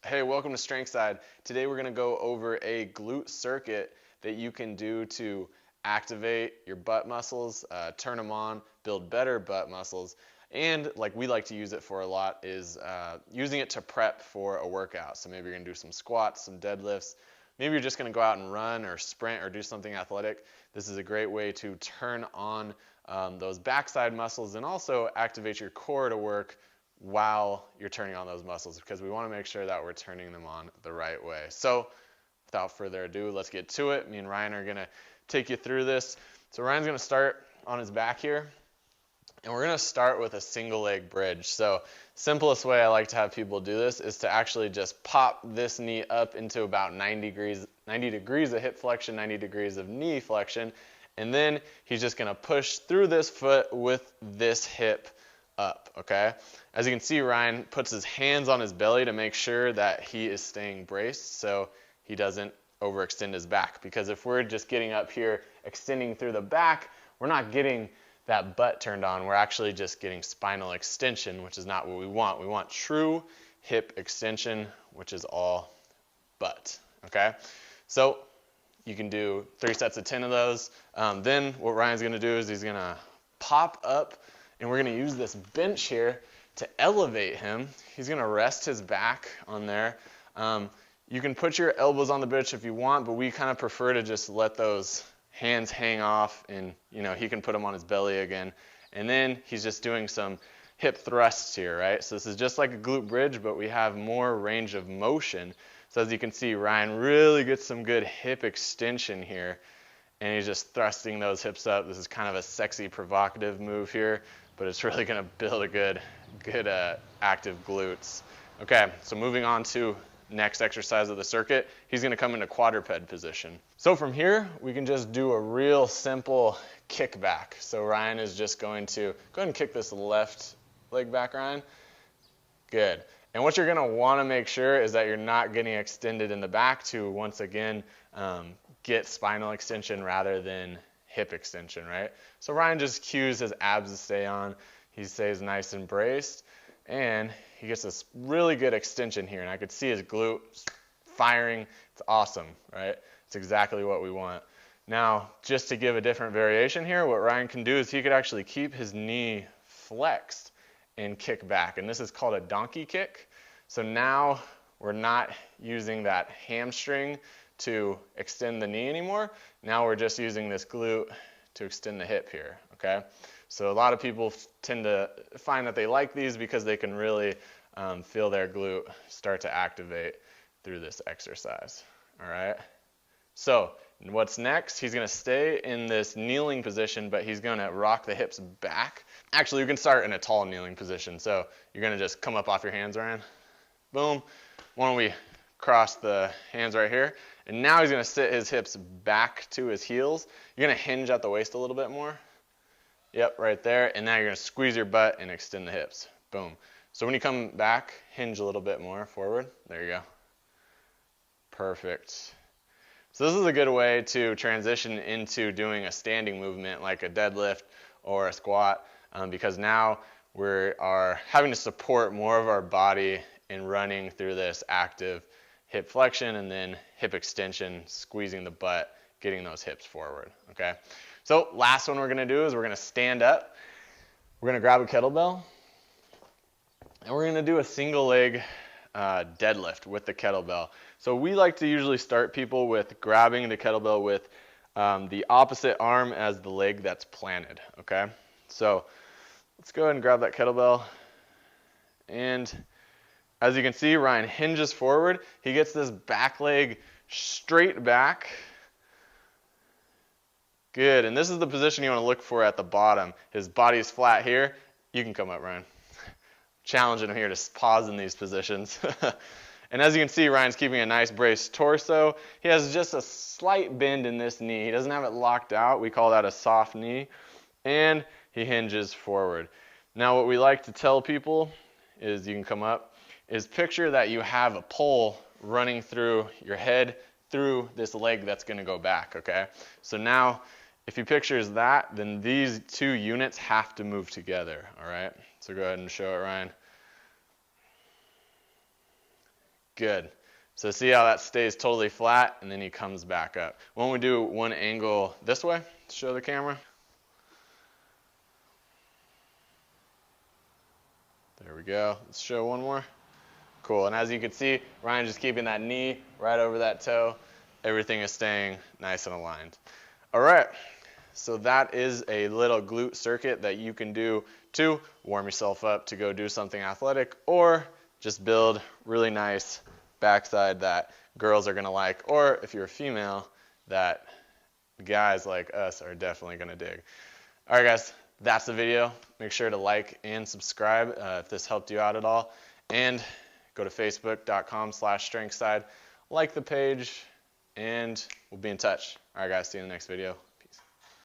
Hey, welcome to Strength Side. Today we're going to go over a glute circuit that you can do to activate your butt muscles, turn them on, build better butt muscles, and like we like to use it for a lot is using it to prep for a workout. So maybe you're going to do some squats, some deadlifts. Maybe you're just going to go out and run or sprint or do something athletic. This is a great way to turn on those backside muscles and also activate your core to work while you're turning on those muscles, because we want to make sure that we're turning them on the right way. So without further ado, let's get to it. Me and Ryan are going to take you through this. So Ryan's going to start on his back here, and we're going to start with a single leg bridge. So simplest way I like to have people do this is to actually just pop this knee up into about 90 degrees of hip flexion, 90 degrees of knee flexion, and then he's just going to push through this foot with this hip up, okay? As you can see, Ryan puts his hands on his belly to make sure that he is staying braced so he doesn't overextend his back. Because if we're just getting up here, extending through the back, we're not getting that butt turned on. We're actually just getting spinal extension, which is not what we want. We want true hip extension, which is all butt, okay? So you can do 3 sets of 10 of those. Then what Ryan's gonna do is he's gonna pop up, and we're going to use this bench here to elevate him. He's going to rest his back on there. You can put your elbows on the bench if you want, but we kind of prefer to just let those hands hang off, and he can put them on his belly again. And then he's just doing some hip thrusts here, right? So this is just like a glute bridge, but we have more range of motion. So as you can see, Ryan really gets some good hip extension here, and he's just thrusting those hips up. This is kind of a sexy, provocative move here, but it's really going to build a good active glutes. Okay, so moving on to next exercise of the circuit, he's going to come into quadruped position. So from here, we can just do a real simple kickback. So Ryan is just going to go ahead and kick this left leg back, Ryan. Good. And what you're going to want to make sure is that you're not getting extended in the back to, once again, get spinal extension rather than hip extension, right? So Ryan just cues his abs to stay on. He stays nice and braced, and he gets this really good extension here, and I could see his glute firing. It's awesome, right? It's exactly what we want. Now, just to give a different variation here, what Ryan can do is he could actually keep his knee flexed and kick back, and this is called a donkey kick. So now we're not using that hamstring to extend the knee anymore. Now we're just using this glute to extend the hip here, okay? So a lot of people tend to find that they like these because they can really feel their glute start to activate through this exercise, all right? So what's next? He's gonna stay in this kneeling position, but he's gonna rock the hips back. Actually, you can start in a tall kneeling position. So you're gonna just come up off your hands, Ryan. Boom. Why don't we cross the hands right here? And now he's going to sit his hips back to his heels. You're going to hinge at the waist a little bit more. Yep, right there. And now you're going to squeeze your butt and extend the hips. Boom. So when you come back, hinge a little bit more forward. There you go. Perfect. So this is a good way to transition into doing a standing movement like a deadlift or a squat, because now we are having to support more of our body in running through this active hip flexion and then hip extension, squeezing the butt, getting those hips forward, okay? So last one we're gonna do is we're gonna stand up. We're gonna grab a kettlebell, and we're gonna do a single leg deadlift with the kettlebell. So we like to usually start people with grabbing the kettlebell with the opposite arm as the leg that's planted, okay? So let's go ahead and grab that kettlebell, and as you can see, Ryan hinges forward. He gets this back leg straight back. Good, and this is the position you want to look for at the bottom. His body's flat here. You can come up, Ryan. Challenging him here to pause in these positions. And as you can see, Ryan's keeping a nice braced torso. He has just a slight bend in this knee. He doesn't have it locked out. We call that a soft knee. And he hinges forward. Now what we like to tell people is, you can come up, is picture that you have a pole running through your head through this leg that's going to go back, okay? So now, if you picture that, then these two units have to move together, all right? So go ahead and show it, Ryan. Good. So see how that stays totally flat, and then he comes back up. When we do one angle this way, show the camera. There we go. Let's show one more. Cool. And as you can see, Ryan's just keeping that knee right over that toe. Everything is staying nice and aligned. All right. So that is a little glute circuit that you can do to warm yourself up to go do something athletic, or just build really nice backside that girls are going to like, or if you're a female, that guys like us are definitely going to dig. All right, guys, that's the video. Make sure to like and subscribe if this helped you out at all. And go to facebook.com/strengthside, like the page, and we'll be in touch. All right, guys, see you in the next video.